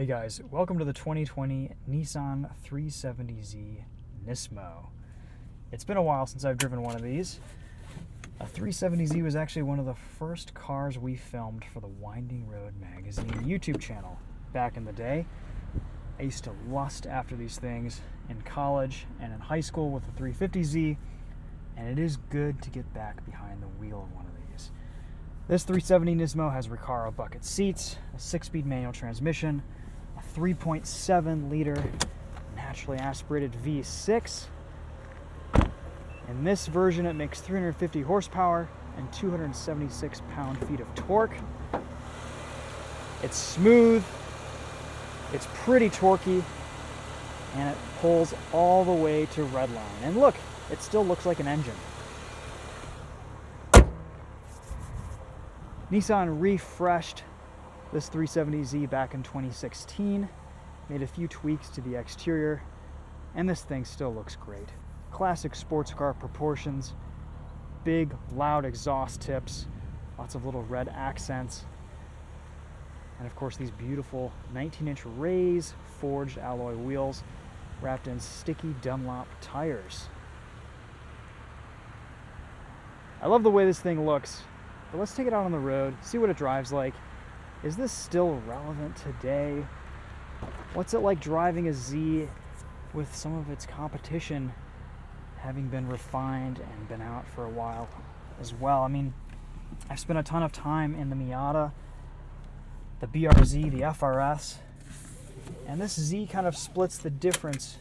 Hey guys, welcome to the 2020 Nissan 370Z Nismo. It's been a while since I've driven one of these. A 370Z was actually one of the first cars we filmed for the Winding Road Magazine YouTube channel back in the day. I used to lust after these things in college and in high school with the 350Z, and it is good to get back behind the wheel of one of these. This 370 Nismo has Recaro bucket seats, a 6-speed manual transmission, a 3.7 liter naturally aspirated V6. In this version it makes 350 horsepower and 276 pound-feet of torque. It's smooth, it's pretty torquey, and it pulls all the way to redline. And look, it still looks like an engine. Nissan refreshed this 370Z back in 2016, made a few tweaks to the exterior, and this thing still looks great. Classic sports car proportions, big loud exhaust tips, lots of little red accents, and of course these beautiful 19-inch rays forged alloy wheels wrapped in sticky Dunlop tires. I love the way this thing looks, but let's take it out on the road, see what it drives like. Is this still relevant today? What's it like driving a Z with some of its competition having been refined and been out for a while as well? I mean, I've spent a ton of time in the Miata, the BRZ, the FRS, and this Z kind of splits the difference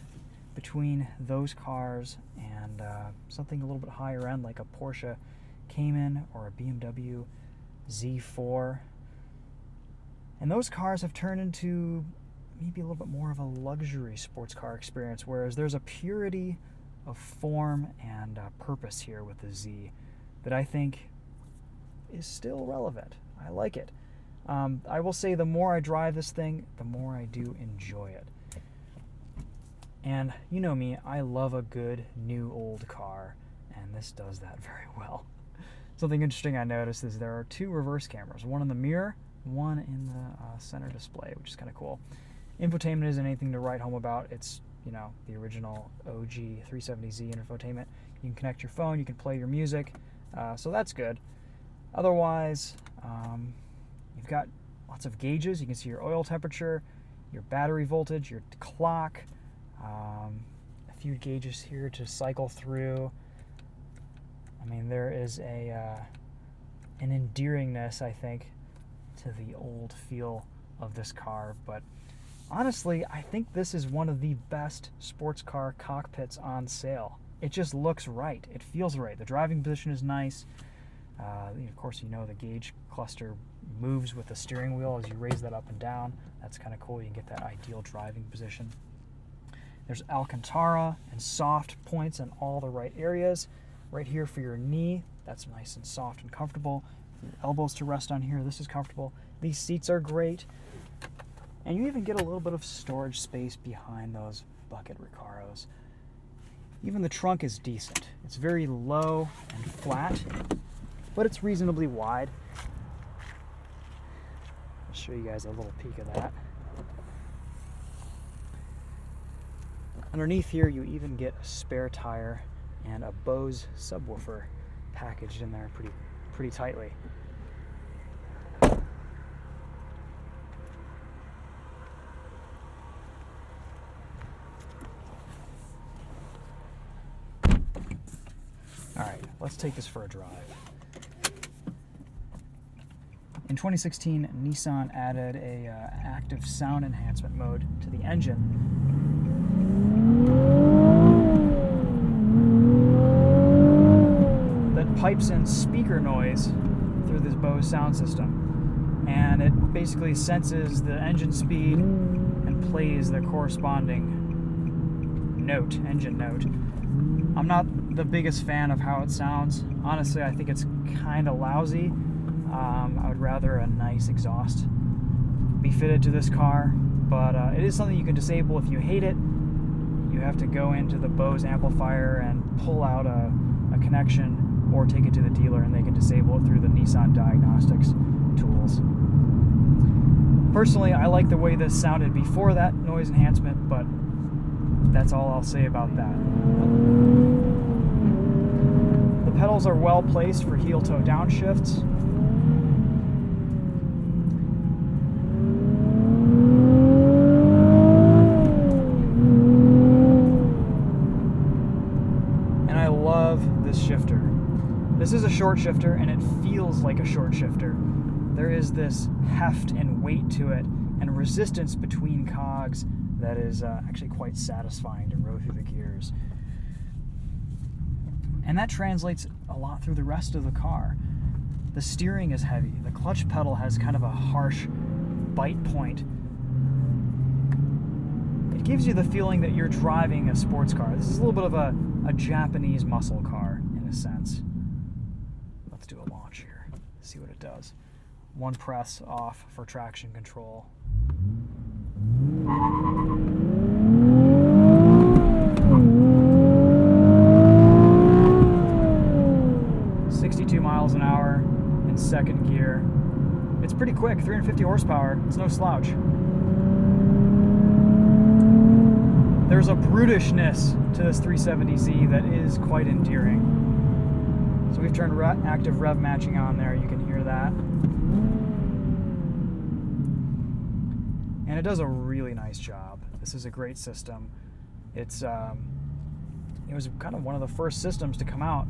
between those cars and something a little bit higher end like a Porsche Cayman or a BMW Z4. And those cars have turned into maybe a little bit more of a luxury sports car experience, whereas there's a purity of form and purpose here with the Z that I think is still relevant. I like it. I will say the more I drive this thing, the more I do enjoy it. And you know me, I love a good new old car, and this does that very well. Something interesting I noticed is there are two reverse cameras, one in the mirror, one in the center display, which is kind of cool. Infotainment isn't anything to write home about. It's, you know, the original OG 370Z infotainment. You can connect your phone, you can play your music, so that's good. Otherwise, you've got lots of gauges. You can see your oil temperature, your battery voltage, your clock, a few gauges here to cycle through. I mean, there is an endearingness, I think, to the old feel of this car, but honestly, I think this is one of the best sports car cockpits on sale. It just looks right. It feels right. The driving position is nice. Of course, you know the gauge cluster moves with the steering wheel as you raise that up and down. That's kind of cool. You can get that ideal driving position. There's Alcantara and soft points in all the right areas. Right here for your knee, that's nice and soft and comfortable. Your elbows to rest on here, this is comfortable. These seats are great. And you even get a little bit of storage space behind those bucket Recaros. Even the trunk is decent. It's very low and flat, but it's reasonably wide. I'll show you guys a little peek of that. Underneath here, you even get a spare tire and a Bose subwoofer packaged in there pretty tightly. All right, let's take this for a drive. In 2016, Nissan added a active sound enhancement mode to the engine. That pipes in speaker noise through this Bose sound system, and it basically senses the engine speed and plays the corresponding engine note. I'm not the biggest fan of how it sounds. Honestly, I think it's kind of lousy. I would rather a nice exhaust be fitted to this car, but it is something you can disable if you hate it. You have to go into the Bose amplifier and pull out a connection or take it to the dealer and they can disable it through the Nissan diagnostics tools. Personally, I like the way this sounded before that noise enhancement, but that's all I'll say about that. The pedals are well placed for heel-toe downshifts. And I love this shifter. This is a short shifter, and it feels like a short shifter. There is this heft and weight to it and resistance between cogs that is actually quite satisfying to row through the gears. And that translates a lot through the rest of the car. The steering is heavy. The clutch pedal has kind of a harsh bite point. It gives you the feeling that you're driving a sports car. This is a little bit of a Japanese muscle car in a sense. Let's do a launch here, see what it does. One press off for traction control. Miles an hour in second gear. It's pretty quick, 350 horsepower. It's no slouch. There's a brutishness to this 370Z that is quite endearing. So we've turned active rev matching on there. You can hear that. And it does a really nice job. This is a great system. It was kind of one of the first systems to come out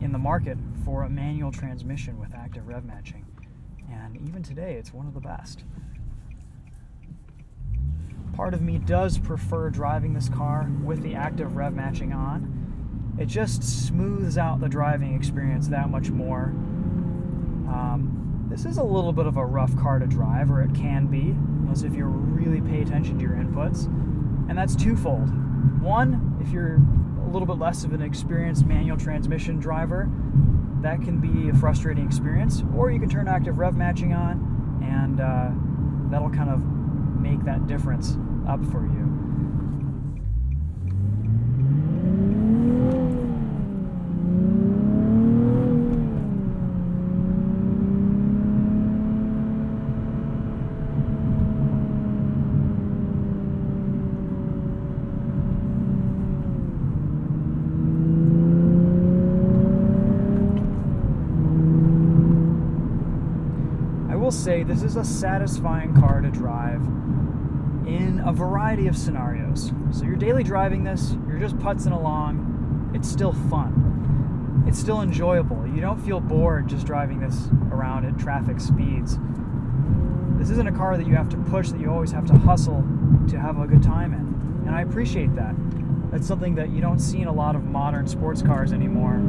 in the market for a manual transmission with active rev matching, and even today it's one of the best. Part of me does prefer driving this car with the active rev matching on. It just smooths out the driving experience that much more. This is a little bit of a rough car to drive, or it can be, unless if you really pay attention to your inputs, and that's twofold. One, if you're a little bit less of an experienced manual transmission driver, that can be a frustrating experience, or you can turn active rev matching on, and that'll kind of make that difference up for you. Say this is a satisfying car to drive in a variety of scenarios. So you're daily driving this, you're just putzing along, it's still fun. It's still enjoyable. You don't feel bored just driving this around at traffic speeds. This isn't a car that you have to push, that you always have to hustle to have a good time in. And I appreciate that. That's something that you don't see in a lot of modern sports cars anymore.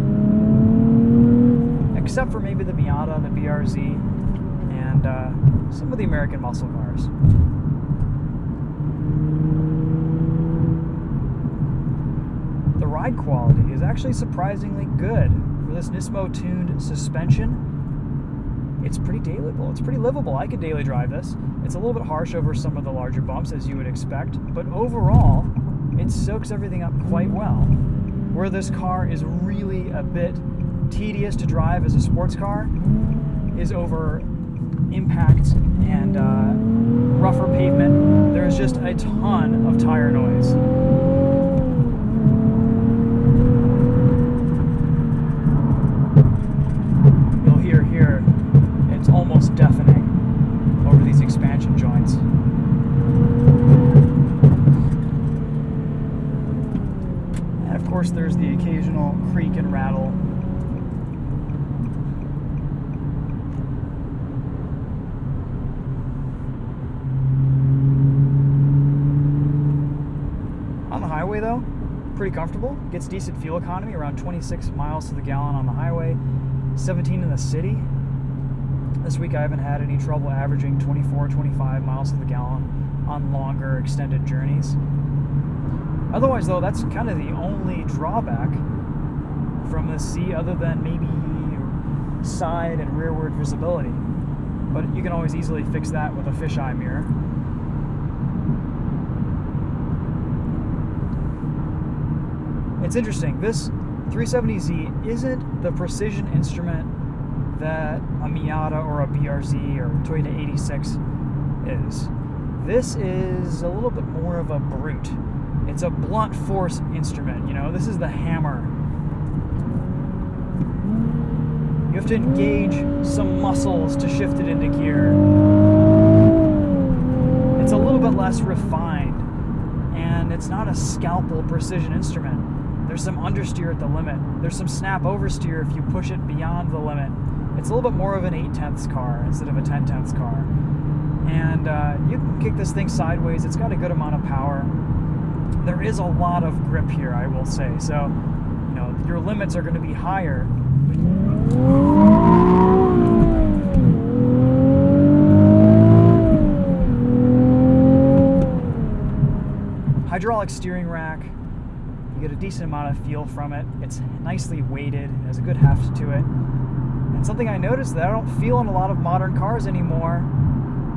Except for maybe the Miata, the BRZ, and some of the American muscle cars. The ride quality is actually surprisingly good for this Nismo tuned suspension. It's pretty dailyable. It's pretty livable. I could daily drive this. It's a little bit harsh over some of the larger bumps, as you would expect, but overall, it soaks everything up quite well. Where this car is really a bit tedious to drive as a sports car is over impact and rougher pavement. There's just a ton of tire noise. You'll hear here, it's almost deafening over these expansion joints. And of course there's the occasional creak and rattle. Highway though, pretty comfortable. Gets decent fuel economy, around 26 miles to the gallon on the highway, 17 in the city. This week I haven't had any trouble averaging 24, 25 miles to the gallon on longer extended journeys. Otherwise though, that's kind of the only drawback from the C, other than maybe side and rearward visibility. But you can always easily fix that with a fisheye mirror. It's interesting, this 370Z isn't the precision instrument that a Miata or a BRZ or Toyota 86 is. This is a little bit more of a brute. It's a blunt force instrument, you know. This is the hammer. You have to engage some muscles to shift it into gear. It's a little bit less refined, and it's not a scalpel precision instrument. There's some understeer at the limit. There's some snap oversteer if you push it beyond the limit. It's a little bit more of an 8/10 car instead of a 10/10 car. And you can kick this thing sideways. It's got a good amount of power. There is a lot of grip here, I will say. So, you know, your limits are going to be higher. Hydraulic steering rack. You get a decent amount of feel from it. It's nicely weighted. It has a good heft to it. And something I noticed that I don't feel in a lot of modern cars anymore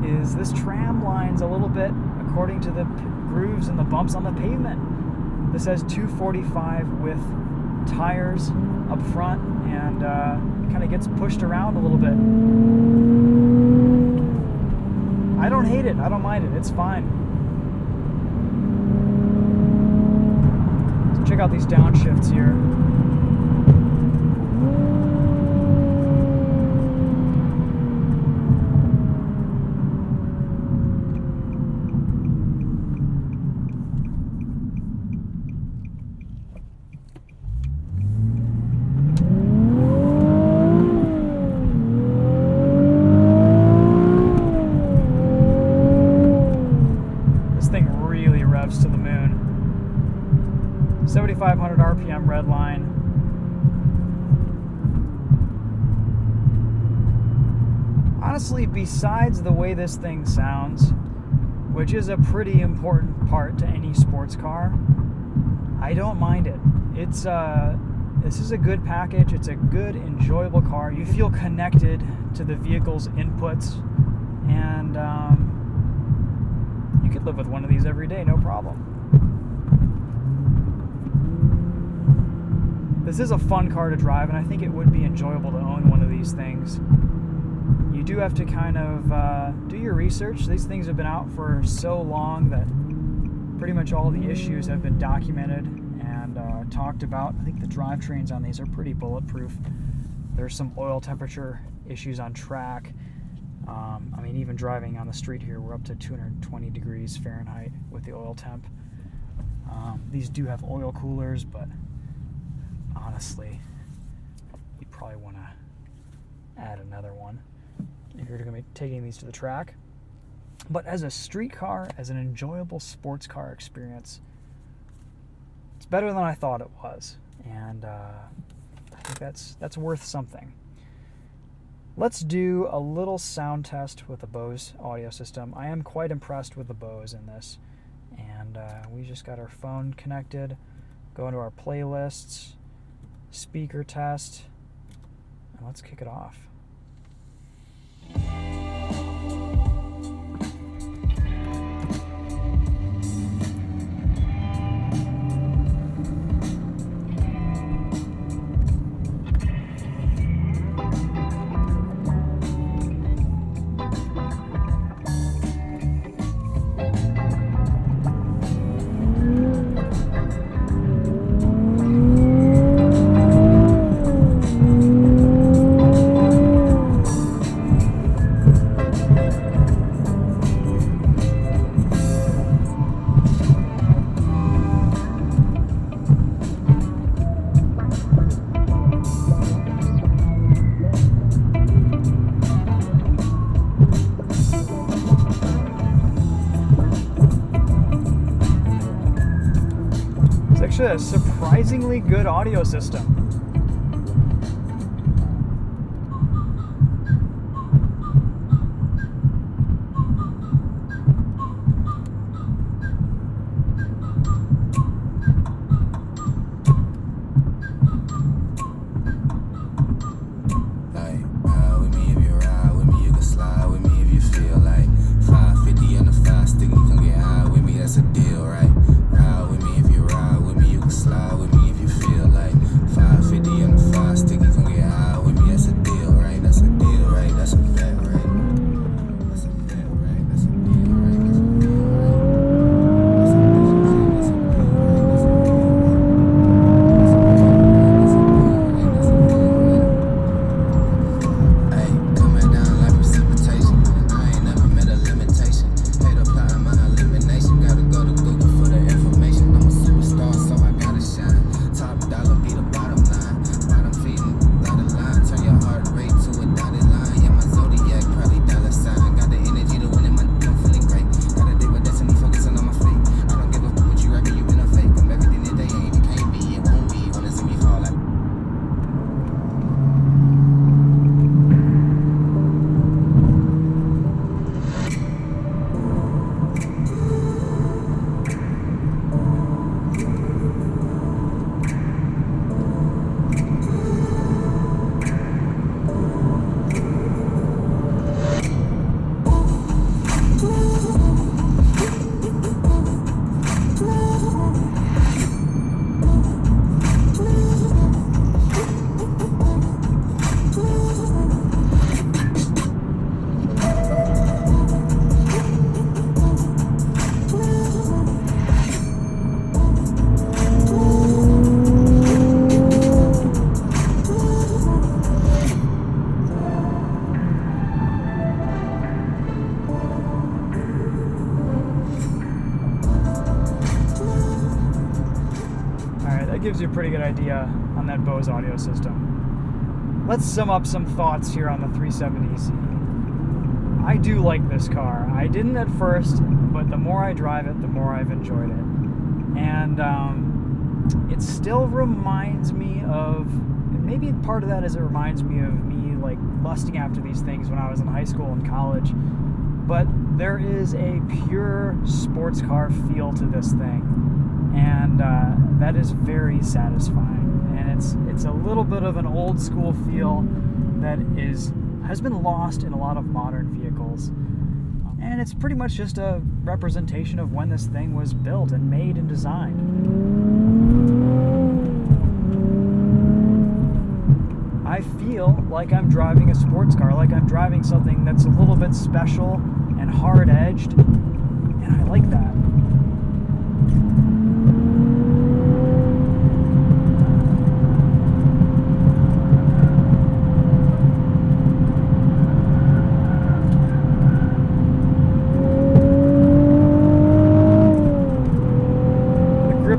is this tram line's a little bit according to the grooves and the bumps on the pavement. This has 245 with tires up front, and kind of gets pushed around a little bit. I don't hate it. I don't mind it. It's fine. So check out these downshifts here. To the moon. 7,500 RPM red line. Honestly, besides the way this thing sounds, which is a pretty important part to any sports car, I don't mind it. It's this is a good package. It's a good, enjoyable car. You feel connected to the vehicle's inputs, and you could live with one of these every day, no problem. This is a fun car to drive, and I think it would be enjoyable to own one of these things. You do have to kind of do your research. These things have been out for so long that pretty much all the issues have been documented and talked about. I think the drivetrains on these are pretty bulletproof. There's some oil temperature issues on track. I mean, even driving on the street here, we're up to 220 degrees Fahrenheit with the oil temp. These do have oil coolers, but honestly, you probably want to add another one if you're going to be taking these to the track. But as a street car, as an enjoyable sports car experience, it's better than I thought it was, and I think that's worth something. Let's do a little sound test with the Bose audio system. I am quite impressed with the Bose in this. And we just got our phone connected. Go into our playlists, speaker test, and let's kick it off. Actually a surprisingly good audio system. Slide with me if you feel like 5 idea on that Bose audio system. Let's sum up some thoughts here on the 370Z. I do like this car. I didn't at first, but the more I drive it, the more I've enjoyed it. And it still reminds me of, and maybe part of that is it reminds me of me like lusting after these things when I was in high school and college. But there is a pure sports car feel to this thing, and that is very satisfying. And it's a little bit of an old school feel that has been lost in a lot of modern vehicles. And it's pretty much just a representation of when this thing was built and made and designed. I feel like I'm driving a sports car, like I'm driving something that's a little bit special and hard-edged, and I like that.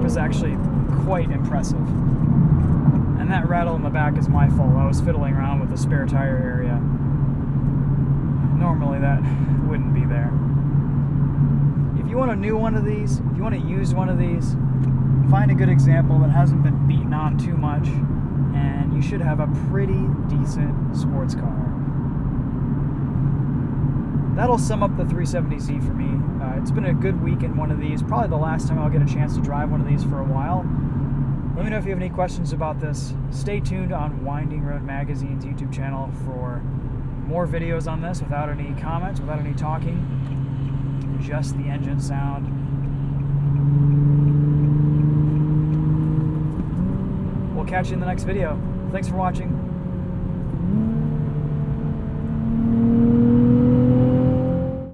Is actually quite impressive, and that rattle in the back is my fault. I was fiddling around with the spare tire area. Normally that wouldn't be there. If you want a new one of these, if you want to use one of these, find a good example that hasn't been beaten on too much, and you should have a pretty decent sports car. That'll sum up the 370Z for me. It's been a good week in one of these. Probably the last time I'll get a chance to drive one of these for a while. Let me know if you have any questions about this. Stay tuned on Winding Road Magazine's YouTube channel for more videos on this without any comments, without any talking. Just the engine sound. We'll catch you in the next video. Thanks for watching.